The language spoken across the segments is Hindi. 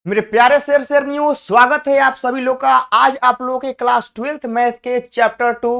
मेरे प्यारे शेर स्वागत है आप सभी लोग का। आज आप लोगों के क्लास 12th मैथ के चैप्टर 2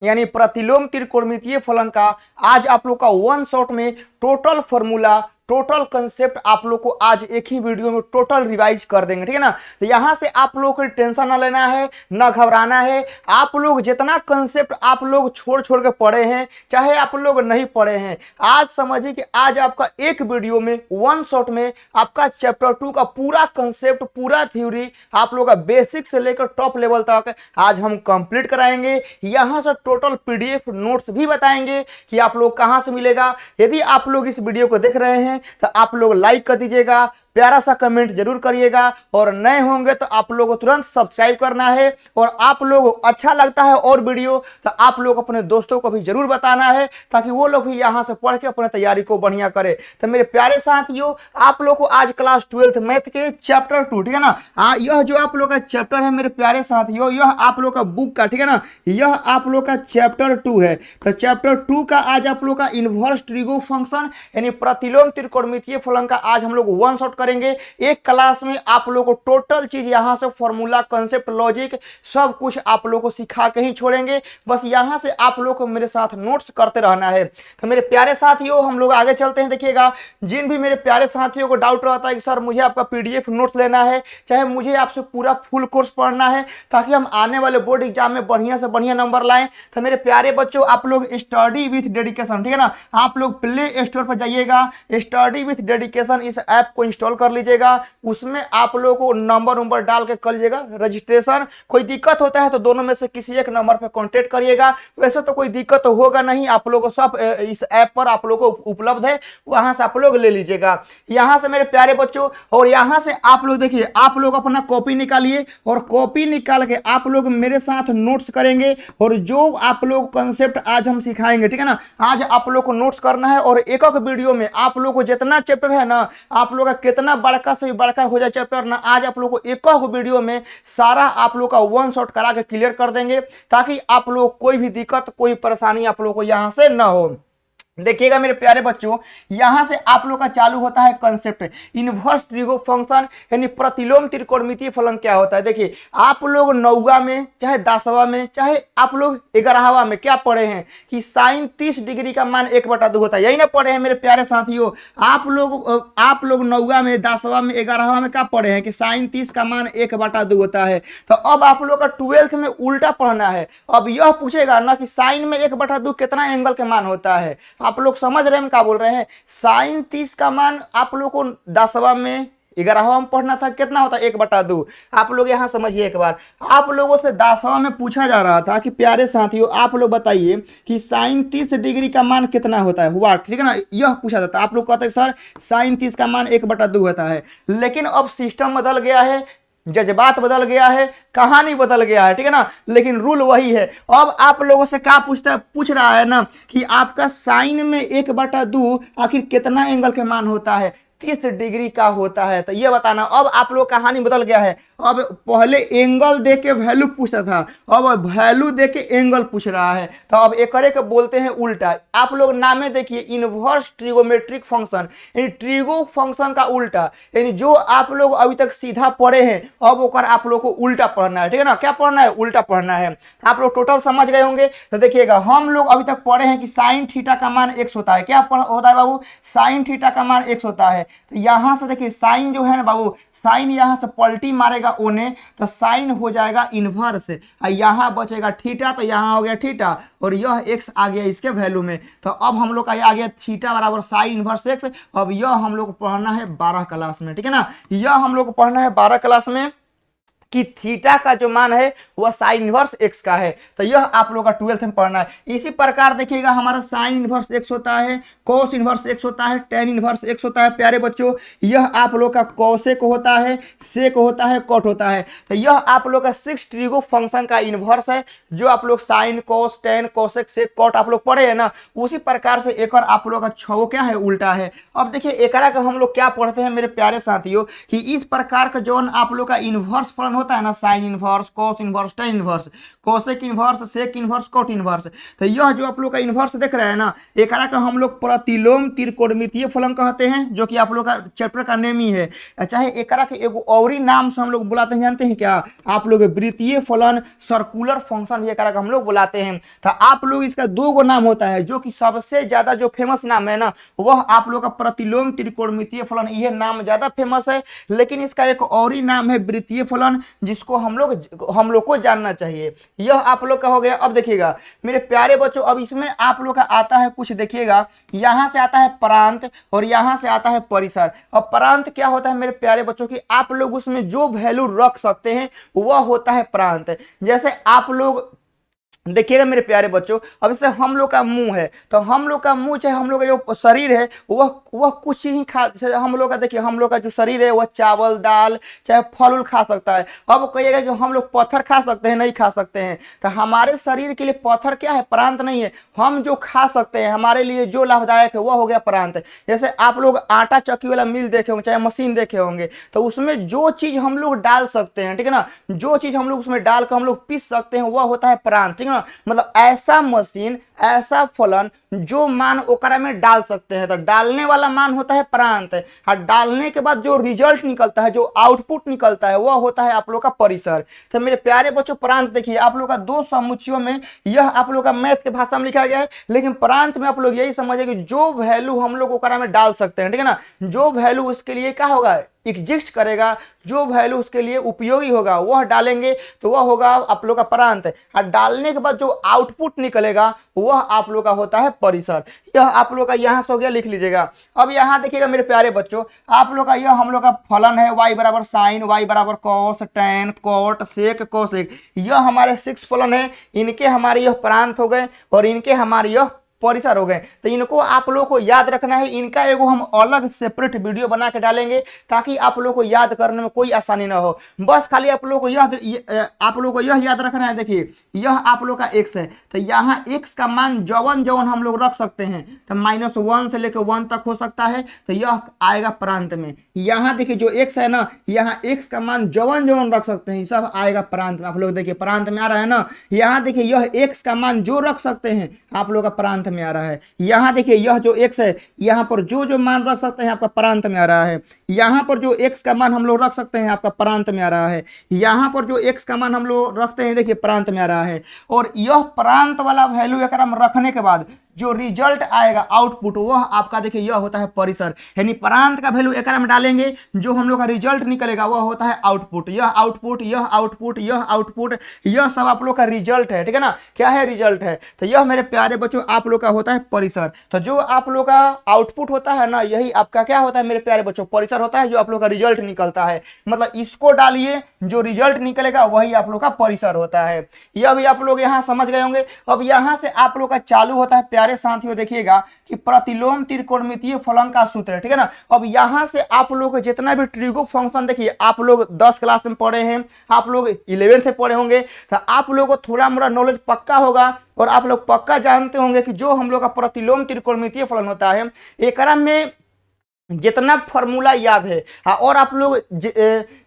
यानी प्रतिलोम त्रिकोणमितीय फलन का आज आप लोग का वन शॉट में टोटल फॉर्मूला टोटल कंसेप्ट आप लोग को आज एक ही वीडियो में टोटल रिवाइज कर देंगे, ठीक है ना। तो यहां से आप लोग को टेंशन ना लेना है, ना घबराना है। आप लोग जितना कंसेप्ट आप लोग छोड़ छोड़ के पढ़े हैं, चाहे आप लोग नहीं पढ़े हैं, आज समझिए कि आज आपका एक वीडियो में वन शॉट में आपका चैप्टर 2 का पूरा कंसेप्ट, पूरा थ्योरी आप लोग का बेसिक से लेकर टॉप लेवल तक आज हम कंप्लीट कराएंगे। यहां से टोटल पीडीएफ नोट्स भी बताएंगे कि आप लोग कहां से मिलेगा। यदि आप लोग इस वीडियो को देख रहे हैं तो आप लोग लाइक कर दीजिएगा, प्यारा सा कमेंट जरूर करिएगा, और नए होंगे तो आप लोगों को तुरंत सब्सक्राइब करना है। और आप लोग अच्छा लगता है और वीडियो तो आप लोग अपने दोस्तों को भी जरूर बताना है, ताकि वो लोग भी यहां से पढ़ के अपने तैयारी को बढ़िया करें। तो मेरे प्यारे साथियों, आप लोग को आज क्लास 12th मैथ के चैप्टर 2, ठीक है ना, यह जो आप लोग का चैप्टर है मेरे प्यारे साथियों, यह आप लोग का बुक का, ठीक है ना, यह आप लोग का चैप्टर 2 है। तो चैप्टर 2 का आज आप लोग का इनवर्स ट्रिगो फंक्शन यानी प्रतिलोम त्रिकोणमितीय फलन का आज हम लोग वन शॉट करेंगे। एक क्लास में आप लोगों को टोटल चीज यहां से फॉर्मूला, कांसेप्ट, लॉजिक सब कुछ आप लोगों को सिखा के ही छोड़ेंगे। बस यहां से आप लोग को मेरे साथ नोट्स करते रहना है। तो मेरे प्यारे साथियों, हम लोग आगे चलते हैं। देखिएगा, जिन भी मेरे प्यारे साथियों को डाउट रहता है कि सर मुझे आपका पीडीएफ नोट्स लेना है, चाहे मुझे आपसे पूरा फुल कोर्स पढ़ना है ताकि हम आने वाले बोर्ड एग्जाम में बढ़िया से बढ़िया नंबर लाएं, तो मेरे प्यारे बच्चों आप लोग स्टडी विथ डेडिकेशन, ठीक है ना, आप लोग प्ले स्टोर पर जाइएगा, स्टडी विथ डेडिकेशन इस ऐप को इंस्टॉल कर लीजिएगा। उसमें आप लोगों को नंबर डाल के कर लीजिएगा रजिस्ट्रेशन। कोई दिक्कत होता है तो दोनों में से किसी एक नंबर पर कांटेक्ट करिएगा। वैसे तो कोई दिक्कत होगा नहीं, आप लोगों को सब इस ऐप पर आप लोगों को उपलब्ध है, वहां से आप लोग ले लीजिएगा। यहां से मेरे प्यारे बच्चों, और यहां से आप लोग देखिए, आप लोग अपना कॉपी निकालिए और कॉपी निकाल के आप लोग मेरे साथ नोट्स करेंगे। और जो आप लोग कंसेप्ट आज हम सिखाएंगे, ठीक है ना, आज आप लोग को नोट्स करना है। और एक एक वीडियो में आप लोग को जितना चैप्टर है ना, आप लोग का कितना बड़का से बड़का हो जाए चैप्टर ना, आज आप लोग को एक वीडियो में सारा आप लोग का वन शॉट करा के क्लियर कर देंगे, ताकि आप लोग कोई भी दिक्कत, कोई परेशानी आप लोग को यहां से ना हो। देखिएगा मेरे प्यारे बच्चों, यहां से आप लोग का चालू होता है कंसेप्ट इनवर्स ट्रिगो फंक्शन यानी प्रतिलोम त्रिकोणमितीय फलन क्या होता है। देखिए, आप लोग 9वां में, चाहे 10वां में, चाहे आप लोग 11वां में क्या पढ़े हैं कि साइन 30 डिग्री का मान 1/2 होता है, यही ना पढ़े हैं मेरे प्यारे साथियों। आप लोग 9वां में, 10वां में, 11वां में क्या पढ़े हैं कि साइन 30 का मान 1/2 होता है। तो अब आप लोग का 12th में उल्टा पढ़ना है। अब यह पूछेगा ना कि साइन में 1/2 कितना एंगल के मान होता है। आप लोग समझ रहे हैं क्या बोल रहे हैं। साइन 30 का मान आप लोग को 10वां में, 11वां में पढ़ना था, कितना होता है 1/2। आप लोग यहां समझिए एक बार, आप लोगों से 10वां में पूछा जा रहा था कि प्यारे साथियों आप लोग बताइए कि साइन 30 डिग्री का मान कितना होता है, हुआ, ठीक है ना, यह पूछा जाता है। आप लोग कहते हैं सर साइन 30 का मान 1/2 होता है। लेकिन अब सिस्टम बदल गया है, जज्बात बदल गया है, कहानी बदल गया है, ठीक है ना, लेकिन रूल वही है। अब आप लोगों से क्या पूछ रहा है ना कि आपका साइन में 1/2 आखिर कितना एंगल के मान होता है, 30 डिग्री का होता है। तो ये बताना। अब आप लोग कहानी बदल गया है। अब पहले एंगल दे के वैल्यू पूछता था, अब वैल्यू दे के एंगल पूछ रहा है। तो अब एक को बोलते हैं उल्टा। आप लोग नामे देखिए, इनवर्स ट्रिगोमेट्रिक फंक्शन यानी ट्रिगो फंक्शन का उल्टा, यानी जो आप लोग अभी तक सीधा पढ़े हैं अब ओकर आप लोग को उल्टा पढ़ना है, ठीक है ना। क्या पढ़ना है? उल्टा पढ़ना है। आप लोग टोटल समझ गए होंगे। तो देखिएगा, हम लोग अभी तक पढ़े हैं कि साइन थीटा का मान x होता है। क्या होता है बाबू? साइन थीटा का मान x होता है। तो यहां से देखिए, साइन जो है ना बाबू, साइन यहां से पलटी मारेगा ओने, तो साइन हो जाएगा इनवर्स, यहां बचेगा थीटा, तो यहां हो गया थीटा, और यह x आ गया इसके वैल्यू में। तो अब हम लोग का आ गया थीटा बराबर साइन इनवर्स x। अब यह हम लोग को पढ़ना है 12 क्लास में, ठीक है ना, यह हम लोग को पढ़ना है 12 क्लास में कि थीटा का जो मान है वह साइन इनवर्स x का है। तो यह आप लोग का 12th में पढ़ना है। इसी प्रकार देखिएगा, हमारा साइन इनवर्स x होता है, कोस इनवर्स x होता है, टेन इनवर्स x होता है। प्यारे बच्चों, यह आप लोग का कोसेक होता है, सेक होता है, कॉट होता है। तो यह आप लोग का 6 ट्रिगो फंक्शन का इनवर्स है, जो आप लोग साइन, कोस, टेन, कोसेक, सेक, कॉट आप लोग पढ़े हैं ना, उसी प्रकार से एक और आप लोग का 6 क्या है, उल्टा है। अब देखिए, एकरा का हम लोग क्या पढ़ते हैं मेरे प्यारे साथियों कि इस प्रकार का जो आप लोग का इनवर्स फलन होता है ना, sine inverse, cos inverse, tan inverse, cosec inverse, sec inverse, cot inverse. तो यह जो आप लोग का इनवर्स देख रहे हैं ना, एक का हम लोग प्रतिलोम त्रिकोणमितीय फलन कहते हैं, जो कि आप लोग का चैप्टर का नेम ही है। चाहे एक के एगो और ही नाम से हम लोग बुलाते हैं, जानते हैं क्या आप लोग? वृत्तीय फलन, सर्कुलर फंक्शन भी एक हम लोग बुलाते हैं। तो आप लोग इसका दो गो नाम होता है, जो कि सबसे ज्यादा जो फेमस नाम है ना, वह आप लोग का प्रतिलोम त्रिकोणमितीय फलन, यह नाम ज्यादा फेमस है। लेकिन इसका एक और ही नाम है वृत्तीय फलन, जिसको हम लोग को जानना चाहिए। यह आप लोग का हो गया। अब देखिएगा मेरे प्यारे बच्चों, अब इसमें आप लोग का आता है कुछ, देखिएगा यहां से आता है प्रांत और यहां से आता है परिसर। अब प्रांत क्या होता है मेरे प्यारे बच्चों की, आप लोग उसमें जो वैल्यू रख सकते हैं वह होता है प्रांत। जैसे आप लोग देखिएगा मेरे प्यारे बच्चों, अब जैसे हम लोग का मुंह है, तो हम लोग का मुंह चाहे हम लोग का जो शरीर है वह कुछ ही खा, हम लोग का देखिए हम लोग का जो शरीर है वह चावल दाल चाहे फल उल खा सकता है। अब कहिएगा कि हम लोग पत्थर खा सकते हैं, नहीं खा सकते हैं। तो हमारे शरीर के लिए पत्थर क्या है? प्रांत नहीं है। हम जो खा सकते हैं, हमारे लिए जो लाभदायक है वह हो गया प्रांत। जैसे आप लोग आटा चक्की वाला मिल देखे होंगे, चाहे मशीन देखे होंगे, तो उसमें जो चीज हम लोग डाल सकते हैं, ठीक है ना, जो चीज हम लोग उसमें डाल कर हम लोग पीस सकते हैं वह होता है प्रांत, ठीक है ना। मतलब ऐसा मशीन, ऐसा फलन जो मान ओकरा में डाल सकते हैं, तो डालने वाला मान होता है प्रांत। और डालने के बाद जो रिजल्ट निकलता है, जो आउटपुट निकलता है, वह होता है आप लोग का परिसर। तो मेरे प्यारे बच्चों, प्रांत देखिए आप लोग का दो समुच्चयों में, यह आप लोग का मैथ के भाषा में लिखा गया है, लेकिन प्रांत में आप लोग यही समझिए कि जो वैल्यू हम लोग ओकरा में डाल सकते हैं, ठीक है ना, जो वैल्यू उसके लिए क्या होगा, एग्जिस्ट करेगा, जो वैल्यू उसके लिए उपयोगी होगा वह डालेंगे, तो वह होगा आप लोग का प्रांत। और डालने के बाद जो आउटपुट निकलेगा वह आप लोग का होता है परिसर। यह आप लोग का यहाँ से हो गया, लिख लीजिएगा। अब यहाँ देखिएगा मेरे प्यारे बच्चों, आप लोग का यह हम लोग का फलन है, y बराबर साइन, y बराबर कॉस, टेन, कोट, सेक, कोसेक। यह हमारे 6 फलन है, इनके हमारे यह प्रांत हो गए और इनके हमारे यह परिसर हो गए। तो इनको आप लोगों को याद रखना है। इनका एगो हम अलग सेपरेट वीडियो बना के डालेंगे, ताकि आप लोगों को याद करने में कोई आसानी ना हो। बस खाली आप लोगों को यह याद रखना है। देखिए यह आप लोग का x है, तो यहाँ x का मान जवन जवन हम लोग रख सकते हैं, तो -1 से लेकर 1 तक हो सकता है, तो यह आएगा प्रांत में। यहाँ देखिए जो x है ना, यहाँ x का मान जवन जवन रख सकते हैं, सब आएगा प्रांत में। आप लोग देखिए प्रांत में आ रहा है ना। यहाँ देखिए यह x का मान जो रख सकते हैं आप लोग का प्रांत में आ रहा है। यहाँ देखिए यह जो x है, यहाँ पर जो जो मान रख सकते हैं आपका प्रांत में आ रहा है। यहाँ पर जो x का मान हम लोग रख सकते हैं आपका प्रांत में आ रहा है। यहाँ पर जो x का मान हम लोग रखते हैं देखिए प्रांत में आ रहा है। और यह प्रांत वाला वैल्यू एक रखने के बाद जो रिजल्ट आएगा आउटपुट, वह आपका देखिए यह होता है परिसर। यानी प्रांत का वैल्यू एक में डालेंगे, जो हम लोग का रिजल्ट निकलेगा वह होता है आउटपुट। यह आउटपुट, यह आउटपुट, यह आउटपुट, यह सब आप लोग का रिजल्ट है, ठीक है ना। क्या है? रिजल्ट है। तो यह मेरे प्यारे बच्चों आप लोग का होता है परिसर। तो जो आप लोग का आउटपुट होता है ना, यही आपका क्या होता है मेरे प्यारे बच्चों? परिसर होता है, जो आप लोग का रिजल्ट निकलता है। मतलब इसको डालिए, जो रिजल्ट निकलेगा वही आप लोग का परिसर होता है। यह भी आप लोग यहाँ समझ गए होंगे। अब यहाँ से आप लोग का चालू होता है प्यारे साथियों, देखिएगा कि प्रतिलोम त्रिकोणमितीय फलन का सूत्र है, ठीक है ना। अब यहां से आप लोग जितना भी ट्रिगो फंक्शन, देखिए आप लोग 10 क्लास में पढ़े हैं, आप लोग 11th में पढ़े होंगे, तो आप लोगों को थोड़ा मोड़ा नॉलेज पक्का होगा और आप लोग पक्का जानते होंगे कि जो हम लोग का प्रतिलोम त्रिकोणमितीय फलन होता है, एकरा में जितना फॉर्मूला याद है और आप लोग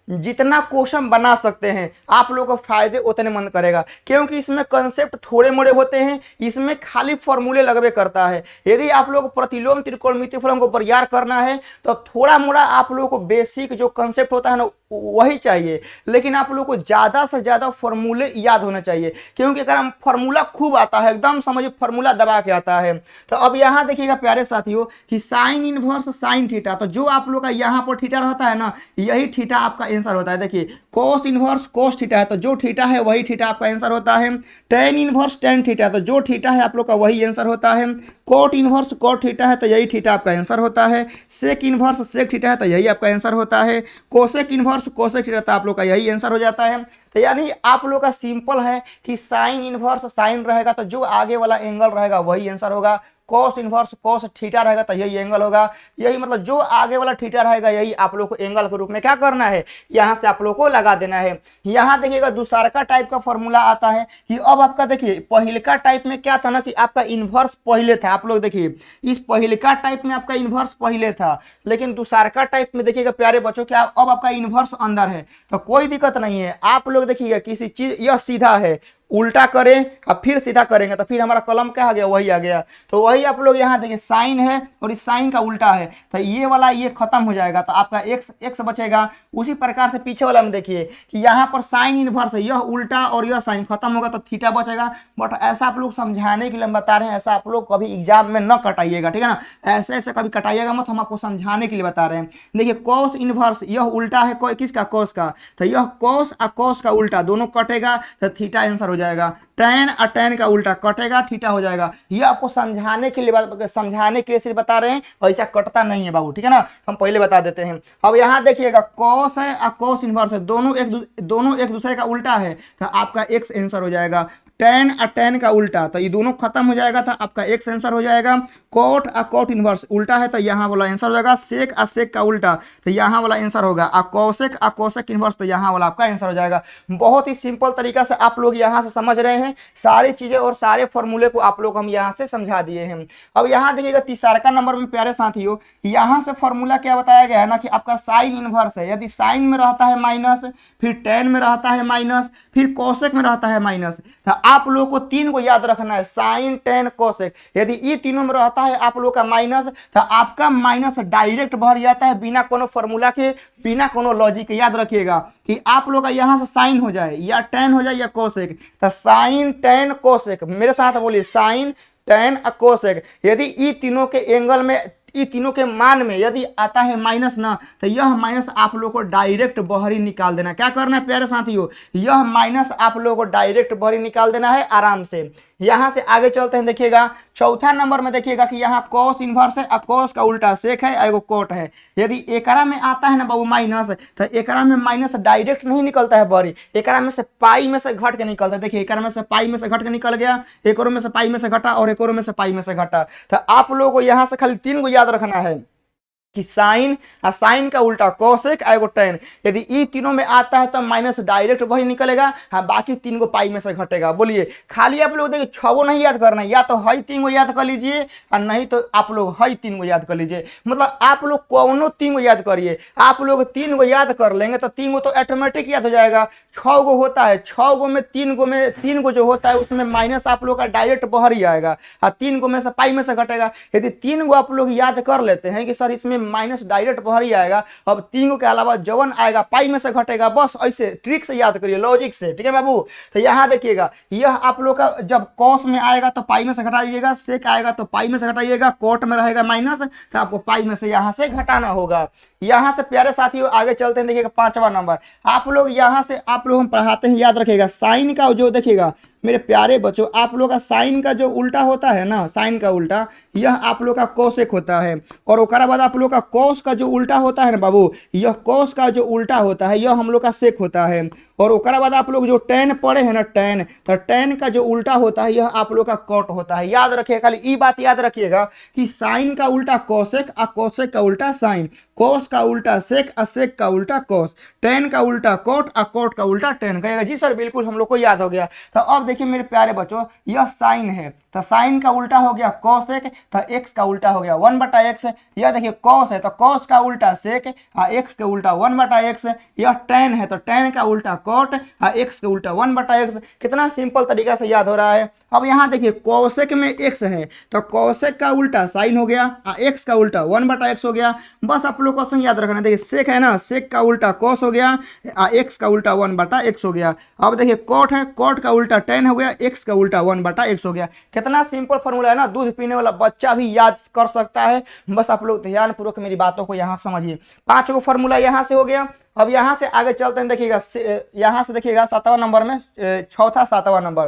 जितना क्वेश्चन बना सकते हैं, आप लोगों को फायदे उतने मंद करेगा, क्योंकि इसमें कंसेप्ट थोड़े मोड़े होते हैं, इसमें खाली फॉर्मूले लगवे करता है। यदि आप लोग प्रतिलोम त्रिकोणमितीय फलन को प्रयास करना है तो थोड़ा मोड़ा आप लोगों को बेसिक जो कंसेप्ट होता है ना वही चाहिए, लेकिन आप लोग को ज्यादा से ज्यादा फॉर्मूले याद होना चाहिए, क्योंकि अगर हम फॉर्मूला खूब आता है, एकदम समझिए फॉर्मूला दबा के आता है। तो अब यहाँ देखिएगा प्यारे साथियों कि साइन इनवर्स साइन थीटा, तो जो आप लोग का यहाँ पर थीटा रहता है ना, यही थीटा आपका आंसर होता है। देखिए कोस इनवर्स कोस थीटा है, तो जो थीटा है वही थीटा आपका आंसर होता है। टेन इनवर्स टेन थीटा, तो जो थीटा है आप लोग का वही आंसर होता है। कोट इनवर्स कोट थीटा है, तो यही थीटा आपका आंसर होता है। सेक इनवर्स सेक थीटा है, तो यही आपका आंसर होता है। कोसेक इनवर्स कोसेक थीटा, तो आप लोग का यही आंसर हो जाता है। तो यानी आप लोग का सिंपल है कि साइन इनवर्स साइन रहेगा, तो जो आगे वाला एंगल रहेगा वही आंसर होगा। कॉस इनवर्स कॉस थीटा रहेगा तो यही एंगल होगा। यही मतलब जो आगे वाला थीटा रहेगा यही आप लोग को एंगल के रूप में क्या करना है, यहाँ से आप लोग को लगा देना है। यहाँ देखिएगा दूसरा का टाइप का फॉर्मूला आता है कि अब आपका देखिए पहिलका टाइप में क्या था ना कि आपका इन्वर्स पहले था। आप लोग देखिए इस पहिलका टाइप में आपका इन्वर्स पहले था, लेकिन दूसरा का टाइप में देखिएगा प्यारे बच्चों क्या अब आपका इन्वर्स अंदर है, तो कोई दिक्कत नहीं है। आप लोग देखिएगा किसी चीज यह सीधा है, उल्टा करें और फिर सीधा करेंगे तो फिर हमारा कलम क्या आ गया, वही आ गया। तो वही आप लोग यहाँ देखिए साइन है और इस साइन का उल्टा है, तो ये वाला ये खत्म हो जाएगा तो आपका एक्स एक्स बचेगा। उसी प्रकार से पीछे वाला में देखिए कि यहाँ पर साइन इनवर्स है, यह उल्टा और यह साइन खत्म होगा तो थीटा बचेगा। बट ऐसा आप लोग समझाने के लिए हम बता रहे हैं, ऐसा आप लोग कभी एग्जाम में न कटाइएगा, ठीक है ना, ऐसे ऐसे कभी कटाइएगा मत, हम आपको समझाने के लिए बता रहे हैं। देखिए कॉस इनवर्स यह उल्टा है किसका, कॉस का, तो यह कॉस और कॉस का उल्टा दोनों कटेगा तो थीटा आंसर हो जाएगा। tan और tan का उल्टा कटेगा थीटा हो जाएगा। ये आपको समझाने के लिए सिर्फ बता रहे हैं, ऐसा कटता नहीं है बाबू, ठीक है ना, हम पहले बता देते हैं। अब यहाँ देखिएगा कॉस है और कॉस इनवर्स है, दोनों एक दूसरे का उल्टा है तो आपका एक्स आंसर हो जाएगा। tan और tan का उल्टा तो ये दोनों खत्म हो जाएगा तो आपका एक्स आंसर हो जाएगा। कोट और कोट इनवर्स उल्टा है तो यहाँ वाला आंसर हो जाएगा। सेक और सेक का उल्टा तो यहाँ वाला आंसर होगा। और कोसेक और कोसेक इनवर्स तो यहाँ वाला आपका आंसर हो जाएगा। बहुत ही सिंपल तरीका से आप लोग यहाँ से समझ रहे हैं सारी चीजें और सारे फॉर्मूले को आप लोग हम यहाँ से समझा दिए हैं। अब यहाँ देखिएगा तीसरा का नंबर में प्यारे साथियों, यहाँ से फॉर्मूला क्या बताया गया है ना कि आपका साइन इनवर्स है, यदि साइन में रहता है माइनस, फिर tan में रहता है माइनस, फिर कोसेक में रहता है माइनस, तो आप लोगों को तीन को याद रखना है, साइन tan कोसेक। यदि ये तीनों में रहता है आप लोग का माइनस तो आपका माइनस डायरेक्ट भर जाता है बिना कोनो फॉर्मूला के, बिना कोनो लॉजिक के। याद रखिएगा कि आप लोग का यहाँ से साइन हो जाए या tan हो जाए या कोसेक, तो साइन tan कोसेक, मेरे साथ बोलिए साइन tan कोसेक। यदि ये तीनों के एंगल में ये तीनों के मान में यदि आता है माइनस ना, तो यह माइनस आप लोगों को डायरेक्ट बहरी निकाल देना। क्या करना है प्यारे साथियों, यह माइनस आप लोगों को डायरेक्ट बहरी निकाल देना है आराम से। यहां से आगे चलते हैं, देखिएगा चौथा नंबर में देखिएगा कि यहाँ कॉस इनवर्स है और कॉस का उल्टा सेक है, एगो कोट है। यदि एकरा में आता है ना बाबू माइनस, तो एकरा में माइनस डायरेक्ट नहीं निकलता है बहरी, एकरा में से पाई में से घट के निकलता है। देखिए एकरा में से पाई में से घट के निकल गया, एक और में से पाई में से घटा और एक और में से पाई में से घटा। तो आप लोगों को यहाँ से खाली तीन को याद रखना है कि साइन और साइन का उल्टा कोसेक एगो tan। यदि ई तीनों में आता है तो माइनस डायरेक्ट वही निकलेगा, हाँ बाकी तीन को पाई में से घटेगा। बोलिए खाली आप लोग देखिए छवो नहीं याद करना है, या तो हई तीन को याद कर लीजिए और नहीं तो आप लोग हई तीन को याद कर लीजिए। मतलब आप लोग कौनो तीन को याद करिए, आप लोग तीन को याद कर लेंगे तो तीन को तो ऑटोमेटिक याद हो जाएगा। 6 गो होता है, 6 गो में तीन गो जो होता है उसमें माइनस आप लोग का डायरेक्ट बाहर ही आएगा और 3 गो में से पाई में से घटेगा। यदि 3 गो आप लोग याद कर लेते हैं कि सर इसमें माइनस डायरेक्ट बाहर ही आएगा, अब 3 गो के अलावा जवन आएगा पाई में से घटेगा, बस ऐसे ट्रिक से याद करिए, लॉजिक से, ठीक है बाबू। तो यहाँ देखिएगा यह आप लोग का जब कॉस में आएगा तो पाई में से घटाइएगा, सेक आएगा तो पाई में से घटाइएगा, कोट में रहेगा माइनस तो आपको पाई में से यहाँ से घटाना होगा। यहाँ से प्यारे साथियों आगे चलते हैं, देखिएगा 5वां नंबर आप लोग यहाँ से आप लोग हम पढ़ाते हैं, याद रखिएगा साइन का जो देखिएगा मेरे प्यारे बच्चों, आप लोग का साइन का जो उल्टा होता है ना, साइन का उल्टा यह आप लोग का कोसेक होता है। और उसके बाद आप लोग का कॉस का जो उल्टा होता है ना बाबू, यह कॉस का जो उल्टा होता है यह हम लोग का सेक होता है। और उसके बाद आप लोग जो tan पढ़े हैं ना tan, तो tan का जो उल्टा होता है यह आप लोग का कॉट होता है। याद रखिएगा, खाली ये बात याद रखिएगा कि साइन का उल्टा कोसेक और कोसेक का उल्टा साइन, कोस का उल्टा सेक और सेक का उल्टा कोस, tan का उल्टा कोट और कोट का उल्टा tan। कहेगा जी सर बिल्कुल हम लोग को याद हो गया। तो अब देखिए मेरे प्यारे बच्चों यह साइन है तो साइन का उल्टा हो गया कोसेक, तो x का उल्टा हो गया 1/x। यह देखिए कॉस है तो कॉस का उल्टा सेक और x का उल्टा 1/x। यह tan है तो tan का उल्टा कोट और x का उल्टा 1/x। कितना सिंपल तरीका से याद हो रहा है। अब यहाँ देखिए कोसेक में x है तो कोसेक का उल्टा साइन हो गया और x का उल्टा 1/x हो गया। बस आप लोग क्वेश्चन याद रखना, देखिए सेक है ना, सेक का उल्टा कोस हो गया और x का उल्टा 1/x हो गया। अब देखिए कोट है, कोट का उल्टा tan हो गया, x का उल्टा 1/x हो गया। कितना सिंपल फॉर्मूला है ना, दूध पीने वाला बच्चा भी याद कर सकता है। बस आप लोग ध्यानपूर्वक मेरी बातों को यहाँ समझिए। 5 गो फॉर्मूला यहाँ से हो गया। अब यहाँ से आगे चलते हैं, देखिएगा यहाँ से देखिएगा 7वां नंबर में, चौथा 7वां नंबर,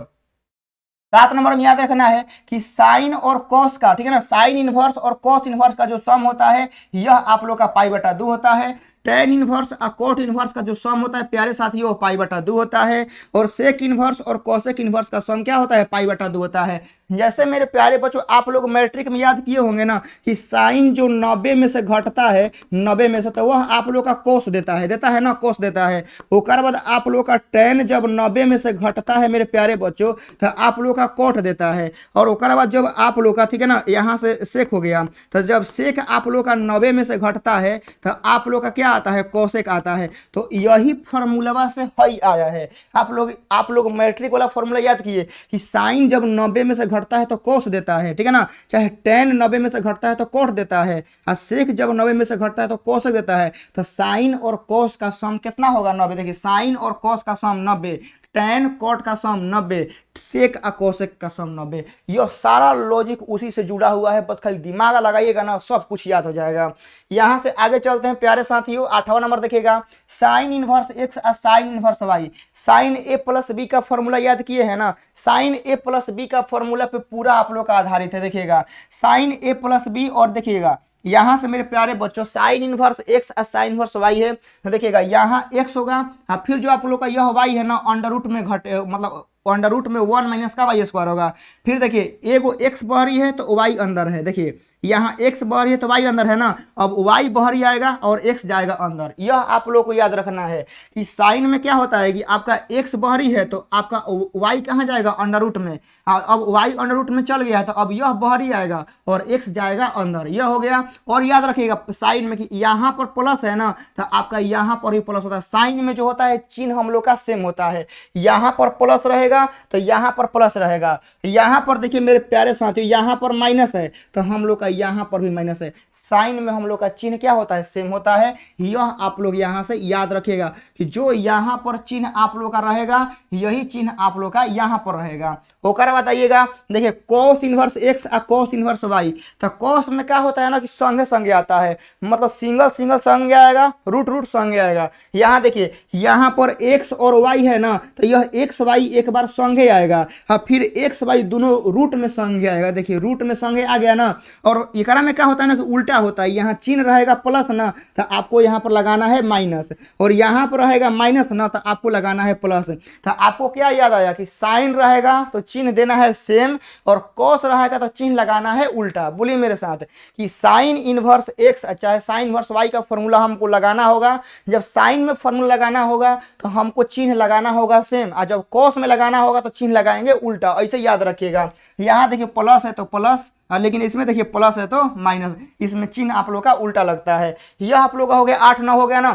7 नंबर में याद रखना है कि साइन और कॉस का, ठीक है ना, साइन इनवर्स और कॉस इनवर्स का जो सम होता है यह आप लोग का पाई/2 होता है। टेन इनवर्स और कोट इनवर्स का जो सम होता है प्यारे साथियों पाई बटा 2 होता है, और सेक इनवर्स और कोसेक इनवर्स का सम क्या होता है पाई बटा 2 होता है। जैसे मेरे प्यारे बच्चों आप लोग मैट्रिक में याद किए होंगे ना कि साइन जो 90 में से घटता है 90 में से, तो वह आप लोग का कोस देता है ना, कोस देता है। उसके बाद आप लोग का टेन जब 90 में से घटता है मेरे प्यारे बच्चों तो आप लोग का कोट देता है। और उसके बाद जब आप लोग का ठीक है ना यहाँ से सेक हो गया, तो जब सेक आप लोग का 90 में से घटता है तो आप लोग का क्या आता है कोसेक आता है। तो यही फॉर्मूला से हई आया है। आप लोग मैट्रिक वाला फॉर्मूला याद किए कि साइन जब 90 में से घटता है तो कोस देता है, ठीक है ना, चाहे टेन 90 में से घटता है तो कोट देता है, और सेक जब 90 में से घटता है तो कोसेक देता है। तो साइन और कोस का सम कितना होगा 90। देखिए साइन और कोस का सम 90, टेन कोट का सम 90, सेक और कोसेक का सम 90। यह सारा लॉजिक उसी से जुड़ा हुआ है, बस खाली दिमाग लगाइएगा ना सब कुछ याद हो जाएगा। यहां से आगे चलते हैं प्यारे साथियों, 8वां नंबर देखिएगा साइन इनवर्स एक्स और साइन इनवर्स वाई। साइन ए प्लस बी का फॉर्मूला याद किए हैं ना, साइन ए प्लस बी का फॉर्मूला पे पूरा आप लोग का आधारित है। देखिएगा साइन ए प्लस बी, और देखिएगा यहां से मेरे प्यारे बच्चों साइन इनवर्स एक्स और साइन इनवर्स वाई है, तो देखिएगा यहाँ एक्स होगा, फिर जो आप लोग का यह वाई है ना अंडर रूट में घटे, मतलब अंडर रूट में 1 माइनस का वाई स्क्वायर होगा। फिर देखिए एगो एक्स बाहरी है तो वाई अंदर है, देखिए यहाँ एक्स बाहरी है तो वाई अंदर है ना, अब वाई बाहरी आएगा और एक्स जाएगा अंदर। यह आप लोग को याद रखना है कि साइन में क्या होता है कि आपका एक्स बाहरी है तो आपका वाई कहाँ जाएगा अंडर रूट में, अब वाई अंडर रूट में चल गया है तो अब यह बाहरी आएगा और एक्स जाएगा अंदर, यह हो गया। और याद रखिएगा साइन में कि यहाँ पर प्लस है ना तो आपका यहाँ पर ही प्लस होता है। साइन में जो होता है चिन्ह हम लोग का सेम होता है, यहाँ पर प्लस रहेगा तो यहाँ पर प्लस रहेगा, यहाँ पर देखिए मेरे प्यारे साथियों यहाँ पर माइनस है तो हम लोग का यहाँ पर भी माइनस है। साइन में हम लोग का चिन्ह क्या होता है सेम होता है। यह आप लोग यहाँ से याद रखिएगा कि जो यहाँ पर चिन्ह आप लोग का रहेगा यही चिन्ह आप लोग का यहाँ पर रहेगा। होकर बताइएगा देखिए कोस इनवर्स एक्स और कोस इनवर्स वाई, तो कोस में क्या होता है ना कि संगे संगे आता है, मतलब सिंगल सिंगल संगे आएगा, रूट रूट संगे आएगा। यहाँ देखिए यहाँ पर एक्स और वाई है ना तो यह एक्स वाई एक बार संगे आएगा, फिर एक्स वाई दोनों रूट में संगे आएगा। देखिए रूट में संगे आ गया ना, और एकरा में क्या होता है ना कि उल्टा होता है, यहाँ चिन्ह रहेगा प्लस ना तो आपको यहाँ पर लगाना है माइनस, और यहाँ पर रहेगा माइनस ना तो आपको लगाना है प्लस। तो आपको क्या याद आया कि साइन रहेगा तो चिन्ह देना है सेम, और कोस रहेगा तो चिन्ह लगाना है उल्टा। बोलिए मेरे साथ कि साइन इनवर्स एक्स चाहे साइन इनवर्स वाई का फॉर्मूला हमको लगाना होगा। जब साइन में फॉर्मूला लगाना होगा तो हमको चिन्ह लगाना होगा सेम, और जब कोस में लगाना होगा तो चिन्ह लगाएंगे उल्टा। ऐसे याद रखिएगा। यहाँ देखिए प्लस है तो प्लस, लेकिन इसमें देखिए प्लस है तो माइनस, इसमें चिन्ह आप लोग का उल्टा लगता है। यह आप लोग का हो गया 8 9 हो गया ना।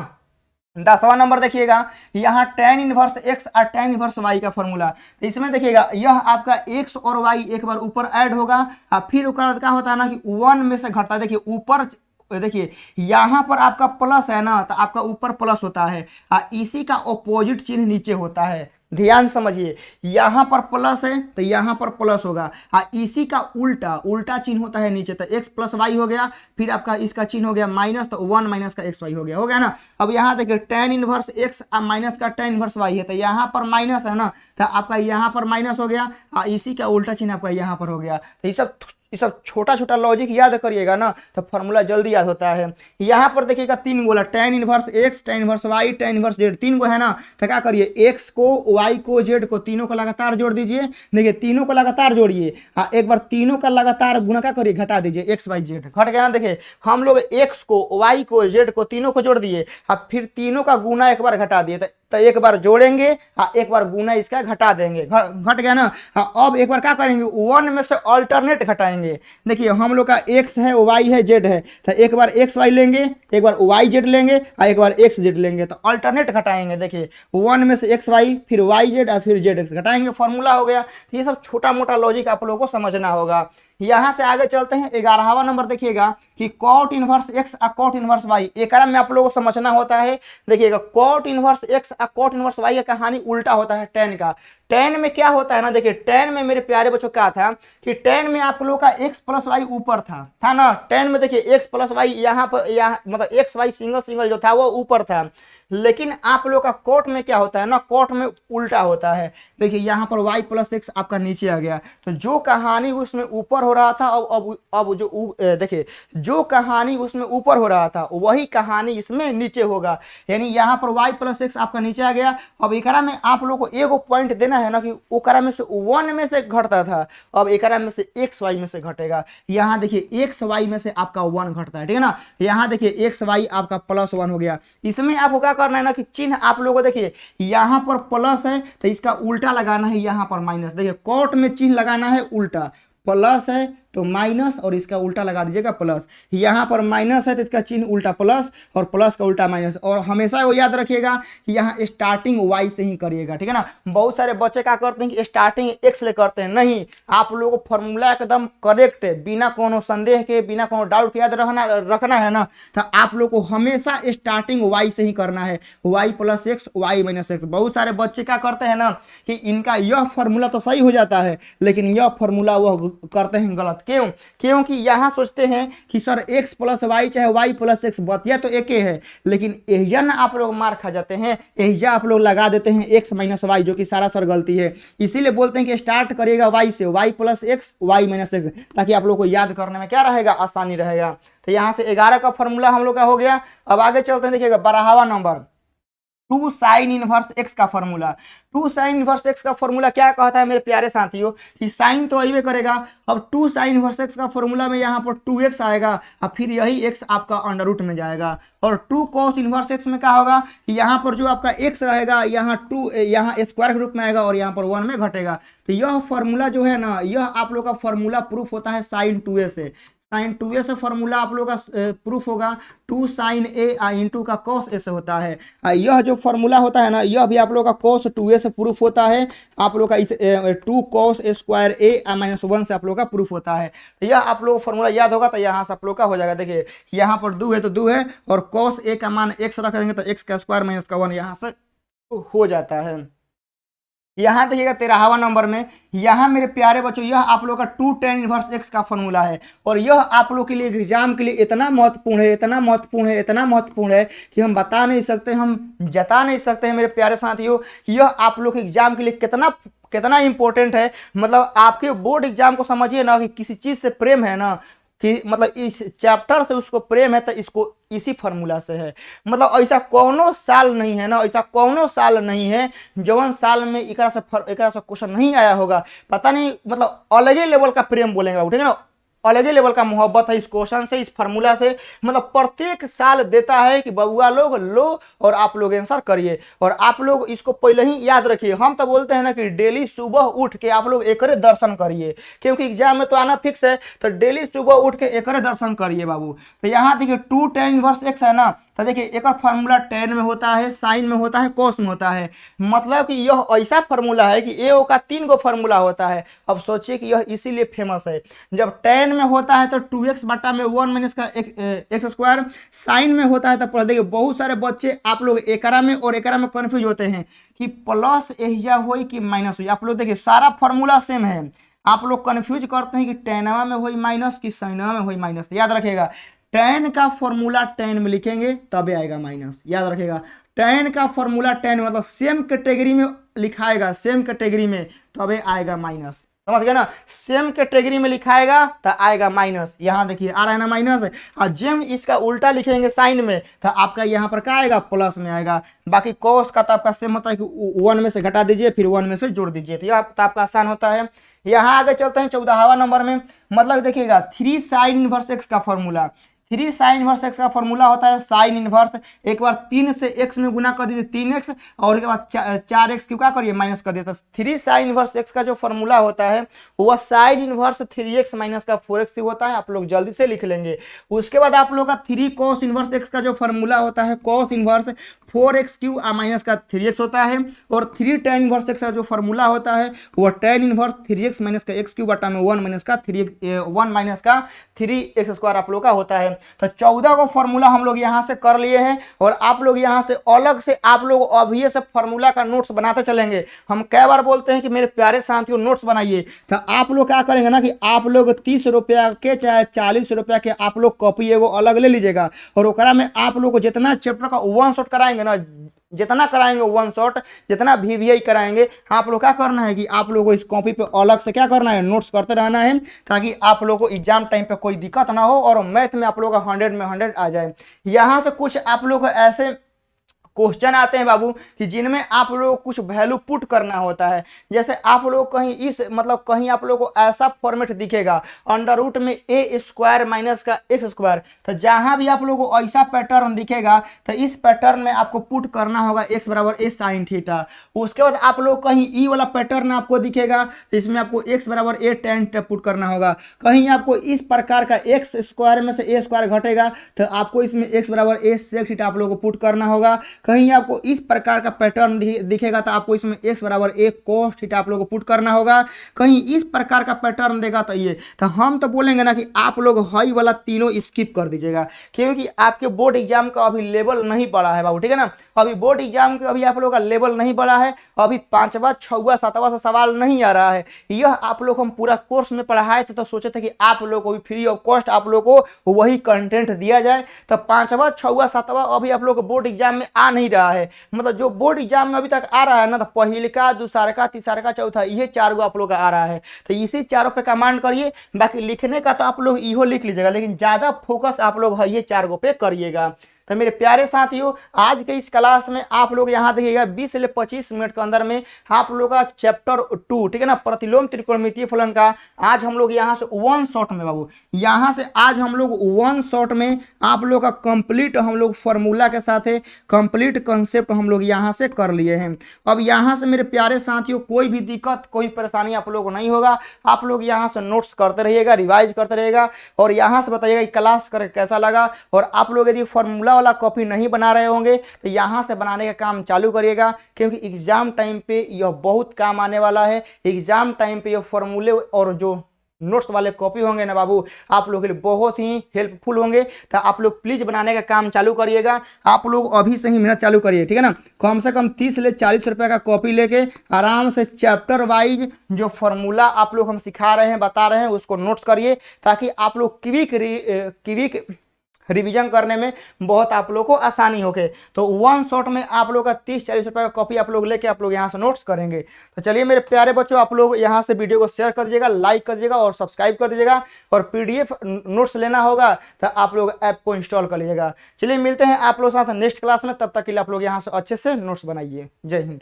10वां नंबर देखिएगा यहाँ टेन इनवर्स एक्स और टेन इनवर्स वाई का फॉर्मूला। तो इसमें देखिएगा यह आपका एक्स और वाई एक बार ऊपर ऐड होगा, और फिर क्या होता है ना कि 1 में से घटता है। देखिए ऊपर देखिए यहाँ पर आपका प्लस है ना तो आपका ऊपर प्लस होता है, इसी का ऑपोजिट चिन्ह नीचे होता है। ध्यान समझिए, यहाँ पर प्लस है तो यहाँ पर प्लस होगा, इसी का उल्टा उल्टा चिन्ह होता है नीचे। तो एक्स प्लस वाई हो गया, फिर आपका इसका चिन्ह हो गया माइनस, तो 1 माइनस का एक्स वाई हो गया ना। अब यहाँ देखिए टेन इनवर्स एक्स माइनस का टेन इनवर्स वाई है, तो यहाँ पर माइनस है ना तो आपका यहाँ पर माइनस हो गया, इसी का उल्टा चिन्ह आपका यहाँ पर हो गया। तो ये सब छोटा छोटा लॉजिक याद करिएगा ना तो फॉर्मूला जल्दी याद होता है। यहाँ पर देखिएगा 3 गोला tan inverse x, tan inverse y, tan inverse z, 3 गो है ना। तो क्या करिए एक्स को वाई को जेड को तीनों को लगातार जोड़ दीजिए। देखिए तीनों को लगातार जोड़िए, एक बार तीनों का लगातार गुणा क्या करिए घटा दीजिए, एक्स वाई जेड घट गया ना। देखिए हम लोग एक्स को वाई को जेड को तीनों को जोड़ दिए, फिर तीनों का गुना एक बार घटा दिए, तो एक बार जोड़ेंगे एक बार गुना इसका घटा देंगे, घट गया ना। अब एक बार क्या करेंगे 1 में से अल्टरनेट घटाएंगे। देखिए हम लोग का एक्स है वाई है जेड है, तो एक बार एक्स वाई लेंगे, एक बार वाई जेड लेंगे, एक बार एक्स जेड लेंगे, तो अल्टरनेट घटाएंगे। देखिए 1 में से एक्स वाई फिर वाई जेड और फिर जेड एक्स घटाएंगे, फॉर्मूला हो गया। ये सब छोटा मोटा लॉजिक आप लोगों को समझना होगा। यहां से आगे चलते हैं 11वां नंबर देखिएगा कि कॉट इनवर्स एक्स और कॉट इनवर्स वाई, एक में आप लोगों को समझना होता है। देखिएगा कॉट इनवर्स एक्स और कॉट इनवर्स वाई का कहानी उल्टा होता है टेन का। टेन में क्या होता है ना, देखिए टेन में मेरे प्यारे बच्चों क्या था कि टेन में आप लोग का एक्स प्लस वाई ऊपर था ना। टेन में देखिए एक्स प्लस वाई यहाँ पर मतलब एक्स वाई सिंगल सिंगल जो था वो ऊपर था, लेकिन आप लोग का कोट में क्या होता है ना, कोट में उल्टा होता है। देखिए यहाँ पर वाई प्लस एक्स आपका नीचे आ गया, तो जो कहानी उसमें ऊपर हो रहा था, अब जो देखिए जो कहानी उसमें ऊपर हो रहा था वही कहानी इसमें नीचे होगा, यानी यहाँ पर y प्लस एक्स आपका नीचे आ गया। अब एकरा में आप लोग को एगो पॉइंट देना है ना कि ओकरा में से 1 में से घटता था, अब एकरा में से एक्स वाई में से घटेगा। यहाँ देखिए एक्स वाई में से आपका 1 घटता है, ठीक है ना। यहाँ देखिए एक्स वाई आपका +1 हो गया। इसमें आपको क्या करना है ना कि चिन्ह आप लोगों को देखिए यहाँ पर प्लस है तो इसका उल्टा लगाना है, यहाँ पर माइनस। देखिए कोट में चिन्ह लगाना है उल्टा, प्लस है तो माइनस और इसका उल्टा लगा दीजिएगा प्लस। यहाँ पर माइनस है तो इसका चिन्ह उल्टा प्लस और प्लस का उल्टा माइनस। और हमेशा वो याद रखिएगा कि यहाँ स्टार्टिंग वाई से ही करिएगा, ठीक है ना। बहुत सारे बच्चे क्या करते हैं कि स्टार्टिंग एक्स ले करते हैं, नहीं, आप लोगों को फॉर्मूला एकदम करेक्ट है, बिना कोनो संदेह के, बिना कोनो डाउट के याद रखना है ना, तो आप लोग को हमेशा स्टार्टिंग वाई से ही करना है, y plus x y minus x. बहुत सारे बच्चे क्या करते हैं ना कि इनका यह फॉर्मूला तो सही हो जाता है लेकिन यह फॉर्मूला वह करते हैं गलत। क्यों? क्योंकि यहां सोचते हैं कि सर x प्लस वाई चाहे y प्लस एक्स बतिया तो एक ही है, लेकिन एहिजा ना आप लोग मार खा जाते हैं, एहिजा आप लोग लगा देते हैं x माइनस वाई, जो कि सारा सर गलती है। इसीलिए बोलते हैं कि स्टार्ट करिएगा y से, y plus x y minus x, ताकि आप लोग को याद करने में क्या रहेगा, आसानी रहेगा। तो यहाँ से 11 का फॉर्मूला हम लोग का हो गया। अब आगे चलते हैं, देखिएगा 12वां नंबर 2 साइन इनवर्स एक्स का फॉर्मूला। 2 साइन इनवर्स एक्स का फॉर्मूला क्या कहता है मेरे प्यारे साथियों कि साइन तो अइबे करेगा। अब 2 साइन इनवर्स एक्स का फॉर्मूला में यहाँ पर 2x आएगा और फिर यही x आपका अंडर रूट में जाएगा। और 2 cos इनवर्स एक्स में क्या होगा कि यहाँ पर जो आपका x रहेगा यहाँ 2 यहाँ स्क्वायर के रूप में आएगा और यहाँ पर 1 में घटेगा। तो यह फॉर्मूला जो है ना, यह आप लोग का फॉर्मूला प्रूफ होता है साइन 2a से। साइन 2a से फॉर्मूला आप लोग का प्रूफ होगा 2 साइन a इंटू का cos a से होता है। यह जो फॉर्मूला होता है ना, यह भी आप लोग का cos 2a से प्रूफ होता है। आप लोग का 2 cos a square a minus 1 से आप लोग का प्रूफ होता है। तो यह आप लोग फॉर्मूला याद होगा तो यहाँ से आप लोग का हो जाएगा। देखिए यहाँ पर 2 है तो 2 है और cos a का मान x रख देंगे तो x का स्क्वायर माइनस का 1 यहाँ से हो जाता है। यहाँ देखिएगा 13वां नंबर में, यहाँ मेरे प्यारे बच्चों यह आप लोग का 2 tan इनवर्स एक्स का फॉर्मूला है। और यह आप लोग के लिए एग्जाम के लिए इतना महत्वपूर्ण है, इतना महत्वपूर्ण है, इतना महत्वपूर्ण है कि हम बता नहीं सकते, हम जता नहीं सकते हैं मेरे प्यारे साथियों। यह आप लोग के एग्जाम के लिए कितना इंपॉर्टेंट है। मतलब आपके बोर्ड एग्जाम को समझिए ना कि किसी चीज़ से प्रेम है ना, कि मतलब इस चैप्टर से उसको प्रेम है तो इसको इसी फॉर्मूला से है। मतलब ऐसा कौनो साल नहीं है ना, ऐसा कौनो साल नहीं है जवन साल में एकरा से क्वेश्चन नहीं आया होगा। पता नहीं, मतलब अलग ही लेवल का प्रेम बोलेंगे, ठीक है ना, अलग ही लेवल का मोहब्बत है इस क्वेश्चन से, इस फार्मूला से। मतलब प्रत्येक साल देता है कि बबुआ लोग लो और आप लोग आंसर करिए। और आप लोग इसको पहले ही याद रखिए। हम तो बोलते हैं ना कि डेली सुबह उठ के आप लोग एकरे दर्शन करिए, क्योंकि एग्जाम में तो आना फिक्स है। तो डेली सुबह उठ के एकरे दर्शन करिए बाबू। तो यहाँ देखिए 2 tan इनवर्स एक्स है ना, तो देखिए एक फार्मूला tan में होता है, साइन में होता है, कोस में होता है। मतलब कि यह ऐसा फार्मूला है कि ए का 3 गो फार्मूला होता है। अब सोचिए कि यह इसीलिए फेमस है। जब tan में होता है तो 2x बटा में 1 माइनस का एक्स स्क्वायर, साइन में होता है तो देखिए बहुत सारे बच्चे आप लोग एकरा में और एकरा में कंफ्यूज होते हैं कि प्लस एहिजा होई कि माइनस होई। आप लोग देखिए सारा फार्मूला सेम है, आप लोग कंफ्यूज करते हैं कि टेनवा में होई माइनस कि साइनवा में होई माइनस। याद रखिएगा tan का फॉर्मूला tan में लिखेंगे तबे आएगा माइनस। याद रखिएगा tan का फॉर्मूला tan मतलब सेम कैटेगरी में लिखाएगा, सेम कैटेगरी में तबे आएगा माइनस। समझ गए ना, सेम कैटेगरी में लिखाएगा तो आएगा माइनस। यहाँ देखिए आ रहा है ना माइनस, और जब इसका उल्टा लिखेंगे साइन में तो आपका यहाँ पर क्या आएगा, प्लस में आएगा। बाकी कॉस का तो आपका सेम होता है कि 1 में से घटा दीजिए फिर 1 में से जोड़ दीजिए, तो यह तो आपका आसान होता है। यहाँ आगे चलते हैं 14वां नंबर में। मतलब देखिएगा 3 साइन इनवर्स एक्स का फॉर्मूला। 3 साइन इनवर्स एक्स का फॉर्मूला होता है साइन इनवर्स, एक बार 3 से x में गुना कर दीजिए 3x, और एक बाद 4x क्यों क्या करिए माइनस कर दिए। तो 3 साइन इनवर्स x का जो फॉर्मूला होता है वह साइन इनवर्स 3x माइनस का 4x होता है। आप लोग जल्दी से लिख लेंगे। उसके बाद आप लोग का 3 cos इनवर्स x का जो फॉर्मूला होता है cos inverse 4x Q minus का 3x होता है। और 3 tan इनवर्स x का जो फॉर्मूला होता है वह tan इनवर्स 3x माइनस का x क्यू बटा में 1 माइनस का 3x स्क्वायर आप लोग का होता है। तो 14 को फॉर्मूला हम लोग यहाँ से कर लिए हैं, और आप लोग यहाँ से अलग से आप लोग अभी से फॉर्मूला का नोट्स बनाते चलेंगे। हम कई बार बोलते हैं कि मेरे प्यारे साथियों नोट्स बनाइए, तो आप लोग क्या करेंगे ना कि आप लोग 30 रुपया के चाहे 40 रुपया के आप लोग कॉपी एगो अलग ले लीजिएगा, और ओकरा में आप लोग को जितना चैप्टर का 1 शॉट कराएंगे ना, जितना कराएंगे वन शॉट, जितना VVI कराएंगे, आप लोग क्या करना है कि आप लोगों को इस कॉपी पे अलग से क्या करना है, नोट्स करते रहना है, ताकि आप लोगों को एग्जाम टाइम पे कोई दिक्कत ना हो और मैथ में आप लोगों का 100 में 100 आ जाए। यहाँ से कुछ आप लोग ऐसे क्वेश्चन आते हैं बाबू कि जिनमें आप लोग को कुछ वैल्यू पुट करना होता है। जैसे आप लोग कहीं इस मतलब कहीं आप लोग को ऐसा फॉर्मेट दिखेगा अंडर रूट में ए स्क्वायर माइनस का एक्स स्क्वायर, तो जहां भी आप लोग को ऐसा पैटर्न दिखेगा तो इस पैटर्न में आपको पुट करना होगा एक्स बराबर ए साइन थीटा। उसके बाद आप लोग कहीं ई वाला पैटर्न आपको दिखेगा तो इसमें आपको एक्स बराबर ए टेन पुट करना होगा। कहीं आपको इस प्रकार का एक्स स्क्वायर में से ए स्क्वायर घटेगा तो आपको इसमें एक्स बराबर ए सेक थीटा आप लोग को पुट करना होगा। कहीं आपको इस प्रकार का पैटर्न दिखेगा तो आपको इसमें x बराबर a cos थीटा आप लोगों को पुट करना होगा। कहीं इस प्रकार का पैटर्न देगा तो ये, तो हम तो बोलेंगे ना कि आप लोग हाई वाला तीनों स्किप कर दीजिएगा, क्योंकि आपके बोर्ड एग्जाम का अभी लेवल नहीं बढ़ा है बाबू, ठीक है ना। अभी बोर्ड एग्जाम का अभी आप लोग का लेवल नहीं बढ़ा है, अभी 5वां 6वां 7वां से सवाल नहीं आ रहा है। यह आप लोग हम पूरा कोर्स में पढ़ाए थे तो सोचे थे कि आप लोग को भी फ्री ऑफ कॉस्ट आप लोग को वही कंटेंट दिया जाए। तो 5वां 6वां 7वां अभी आप लोग बोर्ड एग्जाम में आ नहीं रहा है, मतलब जो बोर्ड एग्जाम में अभी तक आ रहा है ना, तो पहिलका दूसरका तीसरका चौथा ये 4 गो आप लोग का आ रहा है। तो इसी चारों पे कमांड करिए, बाकी लिखने का तो आप लोग इहो लिख लीजिएगा, लेकिन ज्यादा फोकस आप लोग ये 4 गो पे करिएगा। तो मेरे प्यारे साथियों, आज के इस क्लास में आप लोग यहाँ देखिएगा 20 से 25 मिनट के अंदर में आप लोग का चैप्टर 2, ठीक है ना, प्रतिलोम त्रिकोणमितीय फलन का आज हम लोग यहाँ से वन शॉट में बाबू, यहाँ से आज हम लोग वन शॉट में आप लोग का कंप्लीट हम लोग फॉर्मूला के साथ कंप्लीट कंसेप्ट हम लोग यहाँ से कर लिए हैं। अब यहाँ से मेरे प्यारे साथियों कोई भी दिक्कत कोई परेशानी आप लोग को नहीं होगा, आप लोग यहाँ से नोट्स करते रहिएगा, रिवाइज करते रहिएगा और यहाँ से बताइएगा क्लास कर कैसा लगा। और आप लोग यदि फॉर्मूला वाला कॉपी नहीं बना रहे होंगे तो यहाँ से बनाने का काम चालू करिएगा, क्योंकि एग्जाम टाइम पे यह बहुत काम आने वाला है। एग्जाम टाइम पे यह फॉर्मूले और जो नोट्स वाले कॉपी होंगे ना बाबू, आप लोगों के लिए बहुत ही हेल्पफुल होंगे। तो आप लोग प्लीज बनाने का काम चालू करिएगा, आप लोग अभी से ही मेहनत चालू करिए, ठीक है ना। कम से कम 30 से 40 रुपए का कॉपी लेके आराम से चैप्टर वाइज जो फॉर्मूला आप लोग हम सिखा रहे हैं बता रहे हैं उसको नोट्स करिए, ताकि आप लोग क्विक रिवीजन करने में बहुत आप लोग को आसानी होके। तो वन शॉट में आप लोग का 30-40 रुपए का कॉपी आप लोग लेके आप लोग यहाँ से नोट्स करेंगे। तो चलिए मेरे प्यारे बच्चों, आप लोग यहाँ से वीडियो को शेयर कर दीजिएगा, लाइक कर दीजिएगा और सब्सक्राइब कर दीजिएगा। और PDF नोट्स लेना होगा तो आप लोग ऐप को इंस्टॉल कर लीजिएगा। चलिए मिलते हैं आप लोग साथ नेक्स्ट क्लास में, तब तक के लिए आप लोग यहाँ से अच्छे से नोट्स बनाइए। जय हिंद।